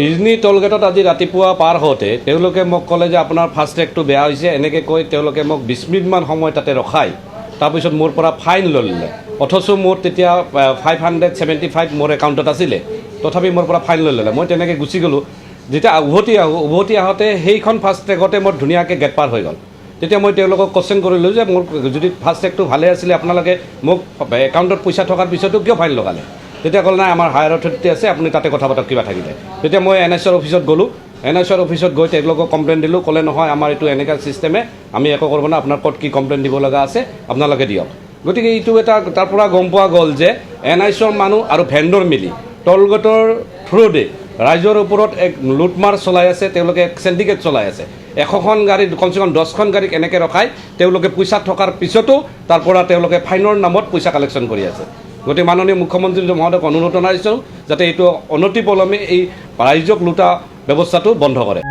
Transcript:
Disney টোলগেটত আজি ৰাতিপুৱা পাৰ হওঁতে তেওঁলোকে মোক ক'লে যে আপোনাৰ ফাষ্ট ট্ৰেকটো বেয়া হৈছে, এনেকৈ কৈ তেওঁলোকে মোক 20 মিনিটমান সময় তাতে ৰখাই তাৰপিছত মোৰ পৰা ফাইন ল'লে। অথচ মোৰ তেতিয়া 575 মোৰ একাউণ্টত আছিলে, তথাপি মোৰ পৰা ফাইন লৈ ল'লে। মই তেনেকৈ গুচি গ'লোঁ। যেতিয়া উভতি আহোঁতে সেইখন ফাষ্ট ট্ৰেকতে মোৰ ধুনীয়াকৈ গেট পাৰ হৈ গ'ল। তেতিয়া মই তেওঁলোকক কোৱেশ্যন কৰিলোঁ যে মোৰ যদি ফাষ্ট ট্ৰেকটো ভালে আছিলে আপোনালোকে মোক একাউণ্টত পইচা থকাৰ পিছতো কিয় ফাইন লগালে? তেতিয়া ক'লে নাই, আমাৰ হায়াৰ অথৰিটি আছে, আপুনি তাতে কথা পাতক কিবা থাকিলে। তেতিয়া মই NHৰ অফিচত গ'লোঁ। NHৰ অফিচত গৈ তেওঁলোকক কমপ্লেইন দিলোঁ। ক'লে নহয়, আমাৰ এইটো এনেকুৱা ছিষ্টেমে, আমি একো কৰিব না, আপোনাৰ ক'ত কি কমপ্লেইন দিব লগা আছে আপোনালোকে দিয়ক। গতিকে এইটো এটা তাৰ পৰা গম পোৱা গ'ল যে NHৰ মানুহ আৰু ভেণ্ডৰ মিলি টোলগেটৰ থ্ৰুদি ৰাইজৰ ওপৰত এক লুটমাৰ চলাই আছে। তেওঁলোকে এক চেণ্ডিকেট চলাই আছে। 100খন গাড়ীত কমচে কম 10খন গাড়ীক এনেকৈ ৰখাই তেওঁলোকে পইচা থকাৰ পিছতো তাৰ পৰা তেওঁলোকে ফাইনৰ নামত পইচা কালেকশ্যন কৰি আছে। গতিকে মাননীয় মুখ্যমন্ত্ৰী মহোদয়ক অনুৰোধ জনাইছোঁ যাতে এইটো অনতিপলমে এই ৰাইজক লুটা ব্যৱস্থাটো বন্ধ কৰে।